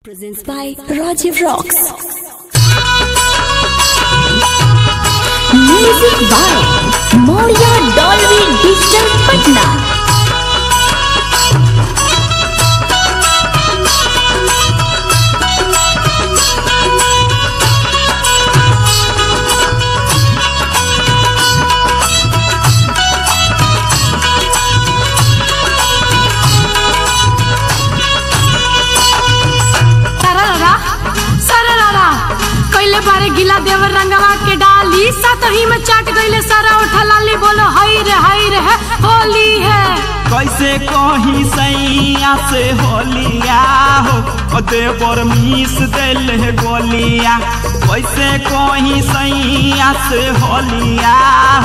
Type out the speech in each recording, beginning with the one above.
Presents by Rajiv Rocks. Music by Moria Dolby Digital Patna. बारे गिला देवर रंगवा के डाली सातही में चाट गईले सारा उठा लाली बोलो हई रे है होली है। कैसे कहीं सैया से होलिया हो देवर मीस देले गोलिया। कैसे कहीं सैया से होलिया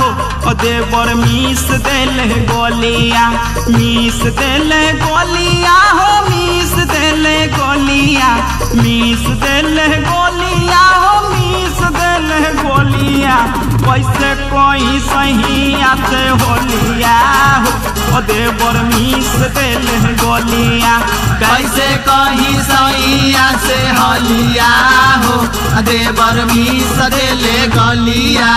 हो देवर मीस देले गोलिया। मीस देले गोलिया हो मीस देले गोलिया। मीस देले गोलिया हो मीस देले गोलिया। कैसे कोई सैया से होलिया हो देवर मीस देले गोलिया। कैसे कहीं सैया से होलिया हो देवर मीस देले गोलिया।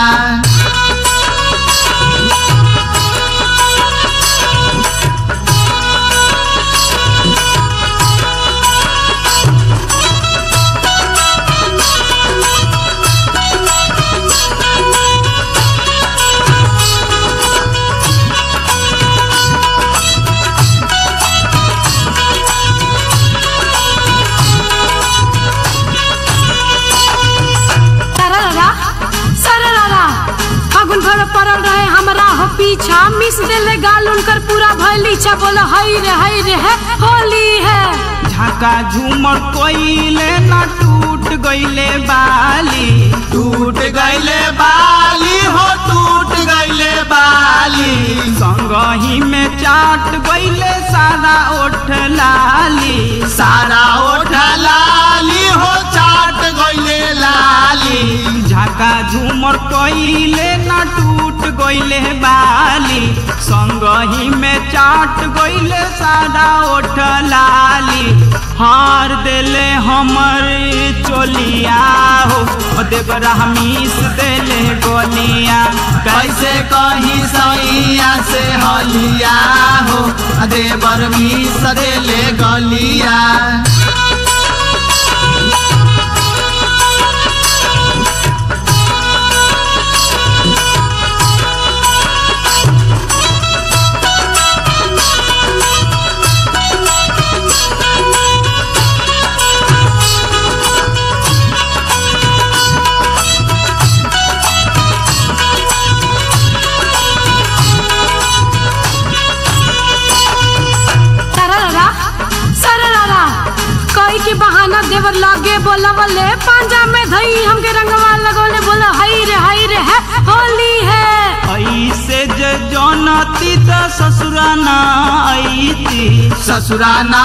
पड़ल रहे हमरा हो पीछा मिस देले गाल उनकर पूरा भैलीछा बोलो हई रे है होली है। झाका झूमर कोइले ना टूट गईले बाली। टूट गईले बाली हो टूट गईले बाली। संगही में चाट गईले सारा ओठ लाली। सारा ओठ लाली हो चाट गईले लाली। झाका झूमर कोइले ना टूट गईले बाली। संगही में चाट गईले सारा ओठ लाली। हार देले हमर चोलिया हो देवरा मीस देले गोलिया। कैसे कहीं सैया से होलिया हो देवर मीस देले गोलिया। के बहाना देवर लागे बोलवले पांजा में धई हमके रंगवा लगोले बोला हई रे है होली है। ऐसे जनती त ससुरा ना आईती। ससुरा ना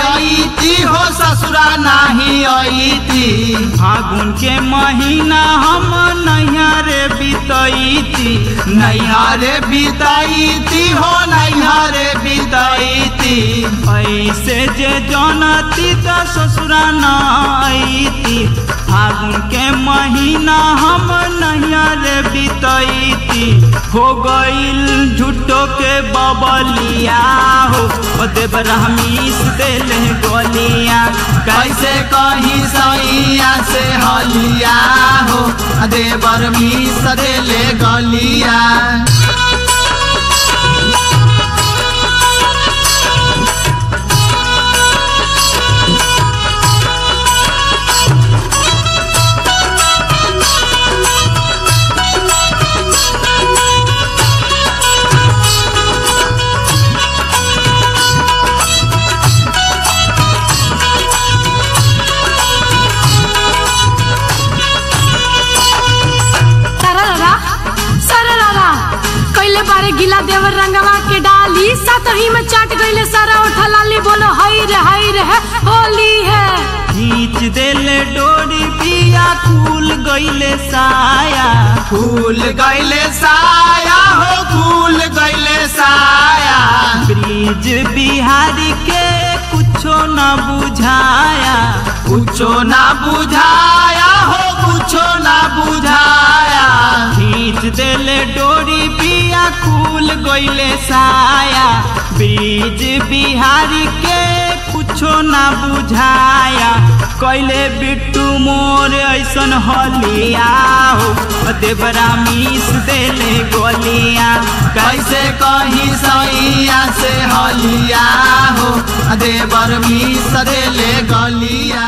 आईती हो ससुरा नाही आईती। फागुन के महीना हम नैहरे बितैती। नैहरे बितैती हो नैहरे बितैती। ऐसे जनती त ससुरा ना आईती। फागुन के महीना हम नैहरे बितैती। हो गईल झूठो के बबलिया हो देवरा मीस देले गोलिया। कैसे कहीं सैया से होलिया हो देवर मीस देले गोलिया। बारे गिला देवर रंगवा के डाली सातही में चाट गईले सारा उठा लाली बोलो हई रे है होली है। खींच देले डोरी पिया खुल गईले साया। खुल गईले साया हो खुल गईले साया। ब्रिज बिहारी के कुछो न बुझाया। कुछो ना बुझाया हो कुछो ना बुझाया। खींच देले डोरी पिया खुल गइले साया बीज बिहारी के कुछो ना बुझाया। कैले बिट्टू मोर ऐसन हलिया हो देवरा मीस देले गोलिया। कैसे कहीं सैया से हलिया हो देवर मीस देले गलिया।